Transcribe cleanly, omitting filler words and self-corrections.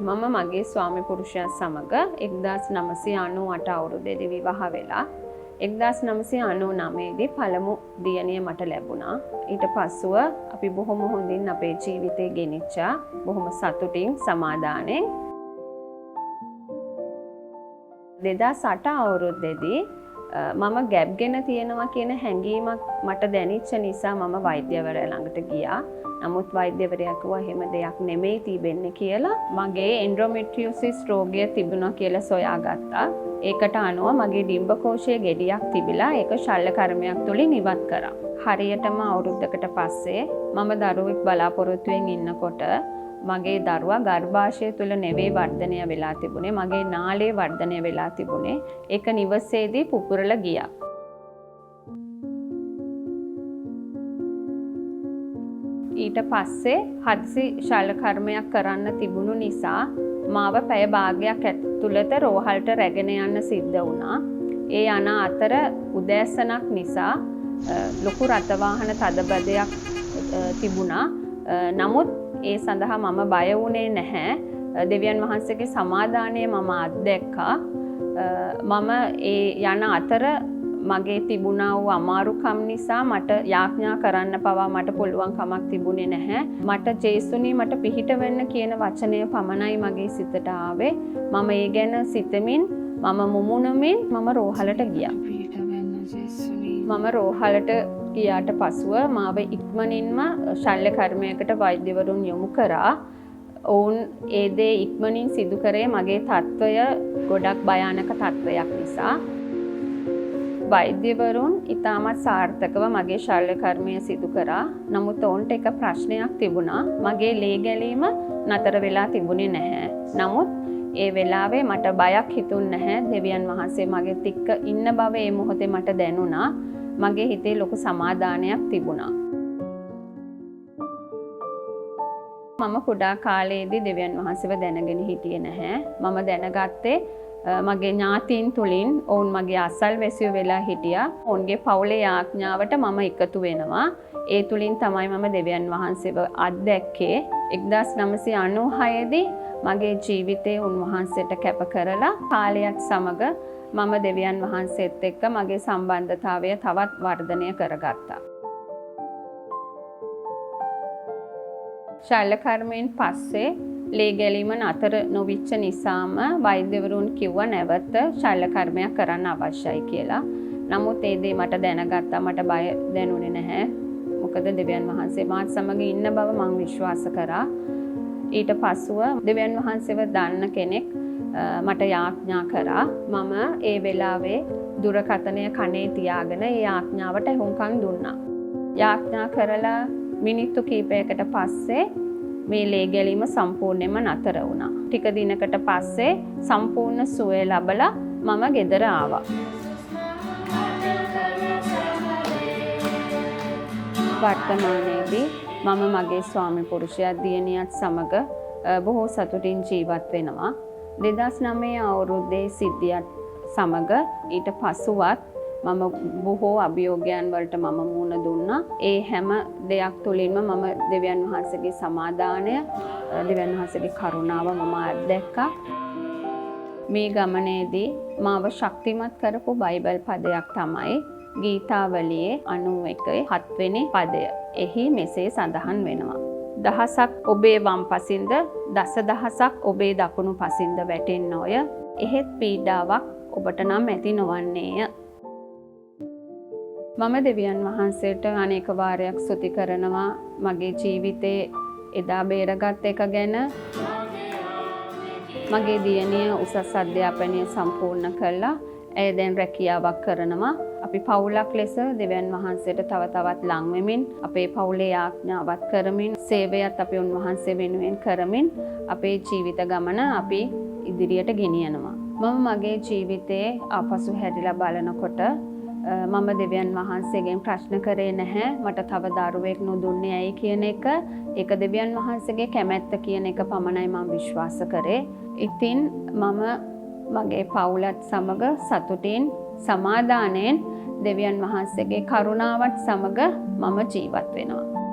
මම මගේ ස්වාමි පුරුෂයා සමග 1998 අවුරුද්දේදී විවාහ වෙලා 1999 දී පළමු දියණිය මට ලැබුණා. ඊට පස්සුව අපි බොහොම හොඳින් අපේ ජීවිතේ ගෙනිච්චා. බොහොම සතුටින් සමාදානෙන් 2008 අවුරුද්දේදී මම ගැප් ගෙන තියෙනවා කියන හැඟීමක් මට දැනෙච්ච නිසා මම වෛද්‍යවරයා ළඟට ගියා. නමුත් වෛද්‍යවරයා කිව්වා එහෙම දෙයක් නෙමෙයි තිබෙන්නේ කියලා. මගේ එන්ඩ්‍රොමෙට්‍රියොසිස් රෝගය තිබුණා කියලා සොයාගත්තා. ඒකට අනුව මගේ ඩිම්බකෝෂයේ ගෙඩියක් තිබිලා ඒක ශල්‍ය කර්මයක් තුලින් ඉවත් කරා. හරියටම අවුරුද්දකට පස්සේ මම දරුවෙක් බලාපොරොත්තුවෙන් ඉන්නකොට මගේ දරුවා ගර්භාෂය තුල නෙවෙයි වර්ධනය වෙලා තිබුණේ. මගේ නාලයේ වර්ධනය වෙලා තිබුණේ. ඒක නිවසේදී පුපුරලා ගියා. ඊට පස්සේ හදිසි ශල්‍ය කර්මයක් කරන්න තිබුණු නිසා මාව පැය භාගයක් ඇතුළත රෝහලට රැගෙන යන්න සිද්ධ වුණා. ඒ යන අතර උදෑසනක් නිසා ලොකු රථවාහන තදබදයක් තිබුණා. නමුත් ඒ සඳහා මම බය වුණේ නැහැ. දෙවියන් වහන්සේගේ සමාදානය මම අත්දැක්කා. මම ඒ යන අතර මගේ තිබුණා වූ අමාරුකම් නිසා මට යාඥා කරන්න පවා මට පුළුවන් කමක් තිබුණේ නැහැ. මට ජේසුනි මට පිහිට වෙන්න කියන වචනය පමණයි මගේ සිතට ආවේ. මම ඒ ගැන සිතමින් මම මුමුණමින් මම රෝහලට ගියා. මම රෝහලට ගියාට පසුව මාව ඉක්මනින්ම ශල්‍ය කර්මයකට වෛද්‍යවරුන් යොමු කරා. ඔවුන් ඒ දේ ඉක්මනින් සිදු කරේ මගේ තත්ත්වය ගොඩක් භයානක තත්ත්වයක් නිසා. වෛද්‍යවරුන් ඉතාමත් සාර්ථකව මගේ ශල්‍ය කර්මය සිදු කරා. නමුත් ඔවුන්ට එක ප්‍රශ්නයක් තිබුණා. මගේ ලේ ගැලීම නතර වෙලා තිබුණේ නැහැ. නමුත් ඒ වෙලාවේ මට බයක් හිතුන්නේ නැහැ. දෙවියන් වහන්සේ මගෙත් එක්ක ඉන්න බව ඒ මොහොතේ මට දැනුණා. මගේ හිතේ ලොකු සමාදානයක් තිබුණා. මම කුඩා කාලයේදී දෙවියන් වහන්සේව දැනගෙන හිටියේ නැහැ. මම දැනගත්තේ මගේ ඥාතීන් තුලින් ඔවුන් මගේ අසල්වැසියෝ වෙලා හිටියා. ඔවුන්ගේ පවුලේ යාඥාවට මම එකතු වෙනවා. ඒ තුලින් තමයි මම දෙවියන් වහන්සේව අත්දැක්කේ. 1996 දී මගේ ජීවිතේ උන්වහන්සේට කැප කරලා කාලයත් සමග මම දෙවියන් වහන්සේත් එක්ක මගේ සම්බන්ධතාවය තවත් වර්ධනය කරගත්තා. ශල්‍ය කර්මයෙන් පස්සේ ලේ ගැලීම නතර නොවිච්ච නිසාම වෛද්‍යවරුන් කිව්වා නැවත ශල්‍ය කර්මයක් කරන්න අවශ්‍යයි කියලා. නමුත් ඒ දේ මට දැනගත්තා. මට බය දැනුනේ නැහැ. මොකද දෙවියන් වහන්සේ මාත් සමග ඉන්න බව මම විශ්වාස කරා. ඊට පස්සුව දෙවියන් වහන්සේව දන්න කෙනෙක් මට යාඥා කරා. මම ඒ වෙලාවේ දුරකථනය කනේ තියාගෙන ඒ යාඥාවට හුම්කම් දුන්නා. යාඥා කරලා මිනිත්තු කිහිපයකට පස්සේ මේ ලේ ගැලීම සම්පූර්ණයෙන්ම නතර වුණා. ටික දිනකට පස්සේ සම්පූර්ණ සුවය ලැබලා මම ගෙදර ආවා. වර්තමානයේදී මම මගේ ස්වාමි පුරුෂයා දියණියත් සමග බොහෝ සතුටින් ජීවත් වෙනවා. 2009 අවුරුද්දේ සිද්ධියත් සමග ඊට පසුවත් මම බොහෝ අභියෝගයන් වලට මම මුහුණ දුන්නා. ඒ හැම දෙයක් තුළින්ම මම දෙවියන් වහන්සේගේ සමාදානය, දෙවියන් වහන්සේගේ කරුණාව මම අත්දැක්කා. මේ ගමනේදී මාව ශක්තිමත් කරපු බයිබල් පදයක් තමයි ගීතාවලියේ 91 වෙනි පදය. එහි මෙසේ සඳහන් වෙනවා. දහසක් ඔබේ වම් පසින්ද, දසදහසක් ඔබේ දකුණු පසින්ද වැටෙන්නෝය. එහෙත් පීඩාවක් ඔබට නම් ඇති නොවන්නේය. මම දෙවියන් වහන්සේට අනේක වාරයක් ස්තුති කරනවා මගේ ජීවිතේ එදා බේරගත් එක ගැන. මගේ දියණිය උසස් අධ්‍යාපනය සම්පූර්ණ කළා. ඇය දැන් රැකියාවක් කරනවා. අපි පවුලක් ලෙස දෙවියන් වහන්සේට තව තවත් ලං වෙමින් අපේ පවුලේ යාඥාවත් කරමින් සේවයත් අපි උන්වහන්සේ වෙනුවෙන් කරමින් අපේ ජීවිත ගමන අපි ඉදිරියට ගෙනියනවා. මම මගේ ජීවිතේ ආපසු හැරිලා බලනකොට මම දෙවියන් වහන්සේගෙන් ප්‍රශ්න කරේ නැහැ මට තව දරුවෙක් නොදුන්නේ ඇයි කියන එක. ඒක දෙවියන් වහන්සේගේ කැමැත්ත කියන එක පමණයි මම විශ්වාස කරේ. ඉතින් මම මගේ පවුලත් සමග සතුටින් සමාදානයෙන් දෙවියන් වහන්සේගේ කරුණාවත් සමග මම ජීවත් වෙනවා.